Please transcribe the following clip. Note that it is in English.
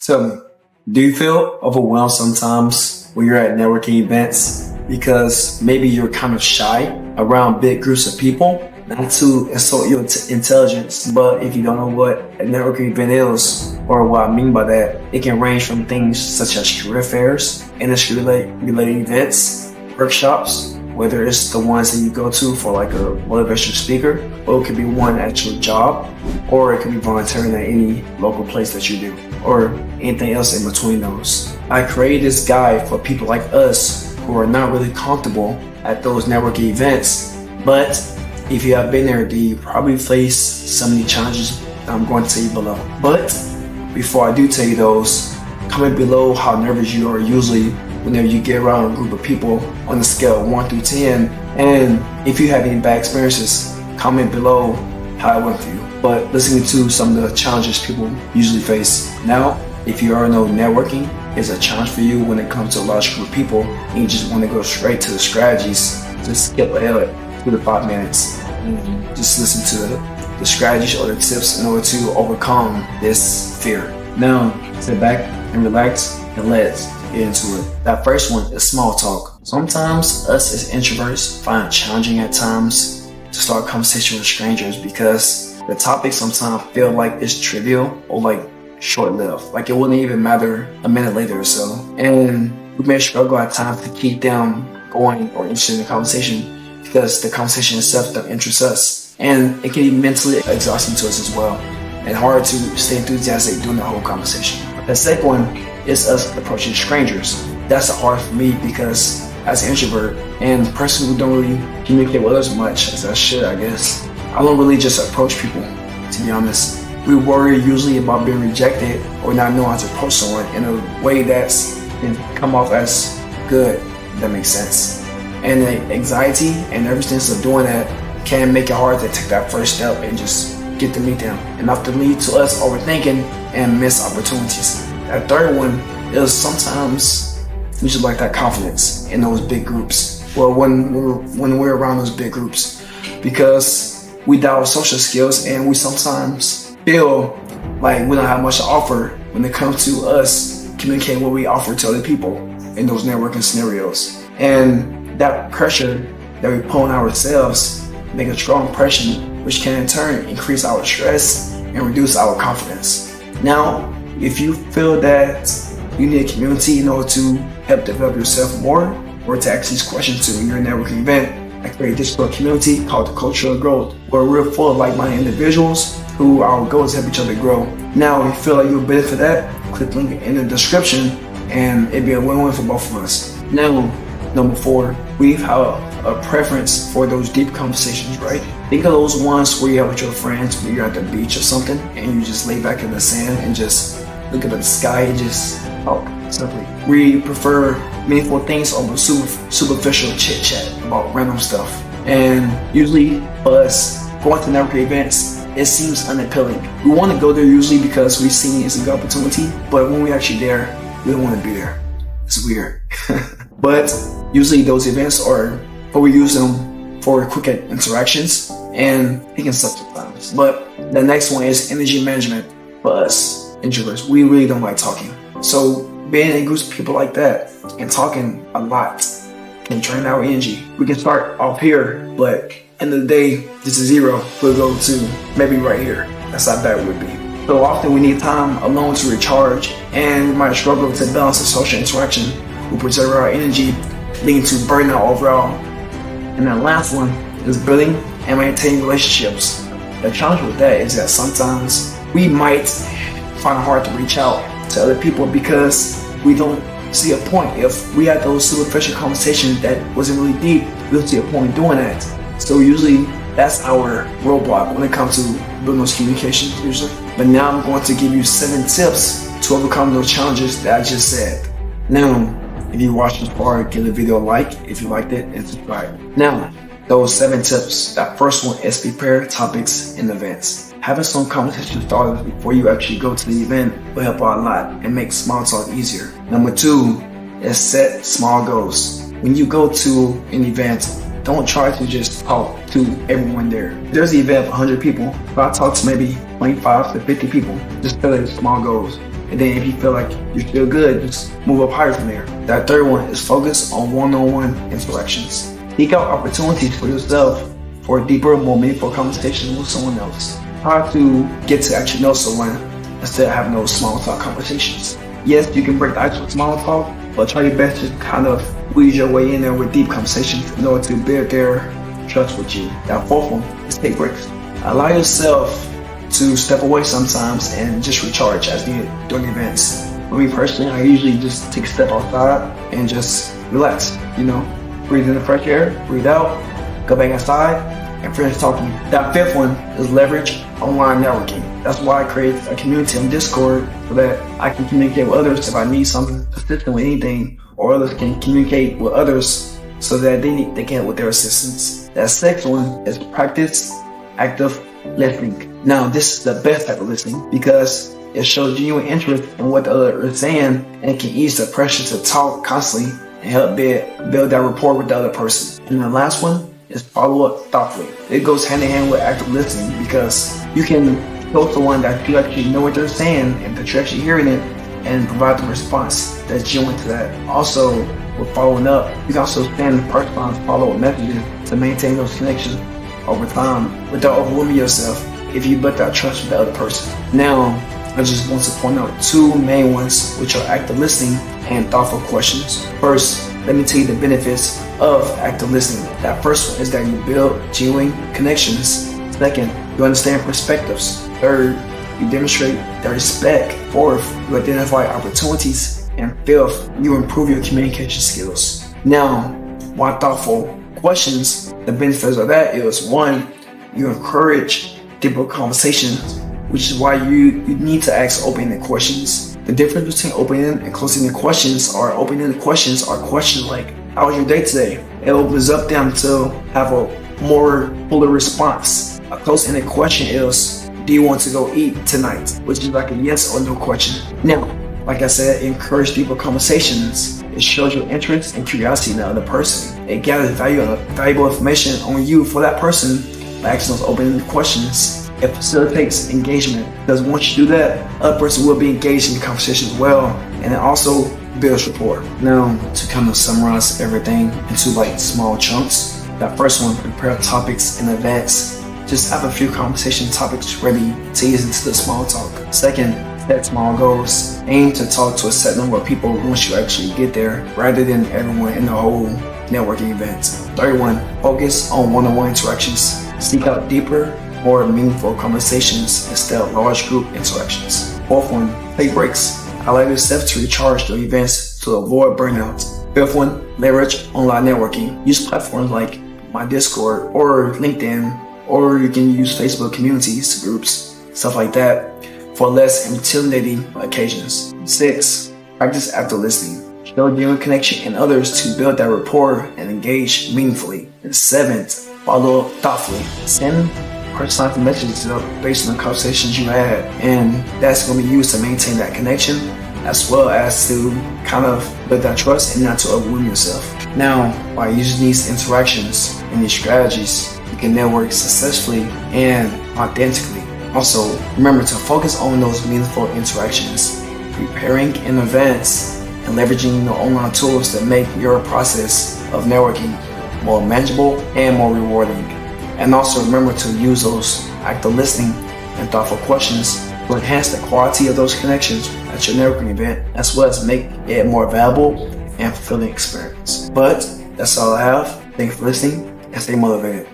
Tell me, do you feel overwhelmed sometimes when you're at networking events because maybe you're kind of shy around big groups of people? Not to insult your intelligence, but if you don't know what a networking event is, or what I mean by that, it can range from things such as career fairs, industry-related events, workshops, whether it's the ones that you go to for like a motivational speaker, or it could be one actual job, or it could be volunteering at any local place that you do, or anything else in between those. I created this guide for people like us who are not really comfortable at those networking events, but if you have been there, then you probably face some of the challenges that I'm going to tell you below. But before I do tell you those, comment below how nervous you are usually whenever you get around a group of people on a scale of 1 through 10. And if you have any bad experiences, comment below how it went for you. But listening to some of the challenges people usually face. Now, if you already know networking is a challenge for you when it comes to a large group of people and you just want to go straight to the strategies, just skip ahead 2 to 5 minutes. Just listen to the strategies or the tips in order to overcome this fear. Now, sit back and relax and let's get into it. That first one is small talk. Sometimes us as introverts find it challenging at times to start conversation with strangers because the topic sometimes feel like it's trivial or like short-lived. Like it wouldn't even matter a minute later or so. And we may struggle at times to keep them going or interested in the conversation because the conversation itself don't interest us. And it can be mentally exhausting to us as well and hard to stay enthusiastic during the whole conversation. The second one is us approaching strangers. That's hard for me because as an introvert and a person who don't really communicate with others much as I should, I guess, I don't really just approach people, to be honest. We worry usually about being rejected or not knowing how to approach someone in a way that's can come off as good, if that makes sense. And the anxiety and nervousness of doing that can make it hard to take that first step and just get to meet them, and often lead to us overthinking and missed opportunities. That third one is sometimes we just lack that confidence in those big groups. Well, when we're around those big groups, because we doubt our social skills and we sometimes feel like we don't have much to offer when it comes to us communicating what we offer to other people in those networking scenarios. And that pressure that we put on ourselves make a strong impression, which can in turn increase our stress and reduce our confidence. Now, if you feel that you need a community in order to help develop yourself more, or to ask these questions to your networking event, I created this community called the Cultural Growth, where we're full of like-minded individuals who our goal is to help each other grow. Now, if you feel like you'll benefit that, click the link in the description and it'd be a win-win for both of us. Now, number 4, we have a preference for those deep conversations, right? Think of those ones where you're with your friends, when you're at the beach or something, and you just lay back in the sand and just look up at the sky and just talk simply. We prefer meaningful things over superficial chit chat about random stuff. And usually for us, going to networking events, it seems unappealing. We want to go there usually because we've seen it as a good opportunity, but when we're actually there, we don't want to be there. It's weird. But usually those events are, or we use them for quick interactions and it can suck sometimes. But the next one is energy management. For us introverts, we really don't like talking. So being in groups of people like that and talking a lot can drain our energy. We can start off here, but end of the day, this is 0. We'll go to maybe right here. That's how bad it would be. So often we need time alone to recharge, and we might struggle to balance the social interaction. We preserve our energy, leading to burnout overall. And the last one is building and maintaining relationships. The challenge with that is that sometimes we might find it hard to reach out to other people because we don't see a point. If we had those superficial conversations that wasn't really deep, we don't see a point in doing that. So usually that's our roadblock when it comes to building those communications usually. But now I'm going to give you 7 tips to overcome those challenges that I just said. Now, if you watched this far, give the video a like if you liked it and subscribe. Now, those 7 tips. That first one is prepare topics and events. Having some conversation started before you actually go to the event will help out a lot and make small talk easier. Number 2 is set small goals. When you go to an event, don't try to just talk to everyone there. If there's an event of 100 people, if I talk to maybe 25 to 50 people, just set small goals. And then if you feel like you're still good, just move up higher from there. That third one is focus on one-on-one interactions. Seek out opportunities for yourself for a deeper, more meaningful conversation with someone else. Try to get to actually know someone instead of having those small talk conversations. Yes, you can break the ice with small talk, but try your best to kind of weave your way in there with deep conversations in order to build their trust with you. That fourth one is take breaks. Allow yourself to step away sometimes and just recharge as needed during events. For me personally, I usually just take a step outside and just relax, breathe in the fresh air, breathe out, go back inside, and finish talking. That fifth one is leverage online networking. That's why I create a community on Discord so that I can communicate with others if I need something, assistance with anything, or others can communicate with others so that they can help with their assistance. That sixth one is practice active listening. Now, this is the best type of listening because it shows genuine interest in what the other is saying and can ease the pressure to talk constantly and help build that rapport with the other person. And the last one is follow up thoughtfully. It goes hand in hand with active listening because you can show someone that you actually know what they're saying and that you're actually hearing it and provide the response that's genuine to that. Also, with following up, you can also send personalized follow-up messages to maintain those connections over time without overwhelming yourself if you build that trust with the other person. Now, I just want to point out two main ones, which are active listening and thoughtful questions. First, let me tell you the benefits of active listening. That first one is that you build genuine connections. Second, you understand perspectives. Third, you demonstrate the respect. Fourth, you identify opportunities. And fifth, you improve your communication skills. Now, why thoughtful questions? The benefits of that is one, you encourage deeper conversations, which is why you need to ask open-ended questions. The difference between open-ended and closed-ended questions are open-ended questions are questions like, how was your day today? It opens up them to have a more fuller response. A closed-ended question is, do you want to go eat tonight? Which is like a yes or no question. Now, like I said, encourage deeper conversations. It shows your interest and curiosity in the other person. It gathers valuable information on you for that person by asking those open-ended questions. It facilitates engagement because once you do that, other person will be engaged in the conversation as well, and it also builds rapport. Now, to kind of summarize everything into like small chunks, that first one, prepare topics in advance. Just have a few conversation topics ready to ease into the small talk. Second, set small goals. Aim to talk to a set number of people once you actually get there, rather than everyone in the whole networking event. Third one, focus on one-on-one interactions. Seek out deeper, more meaningful conversations instead of large group interactions. Fourth one, take breaks. Allow yourself to recharge during events to avoid burnout. Fifth one, leverage online networking. Use platforms like my Discord or LinkedIn, or you can use Facebook communities, groups, stuff like that for less intimidating occasions. 6, practice active listening. Show genuine connection in others to build that rapport and engage meaningfully. And 7th, follow up thoughtfully. Send personalized messages based on the conversations you had, and that's going to be used to maintain that connection as well as to kind of build that trust and not to overwhelm yourself. Now, by using these interactions and these strategies, you can network successfully and authentically. Also, remember to focus on those meaningful interactions, preparing in advance, and leveraging the online tools that make your process of networking more manageable and more rewarding. And also remember to use those active listening and thoughtful questions to enhance the quality of those connections at your networking event, as well as make it a more valuable and fulfilling experience. But that's all I have. Thanks for listening and stay motivated.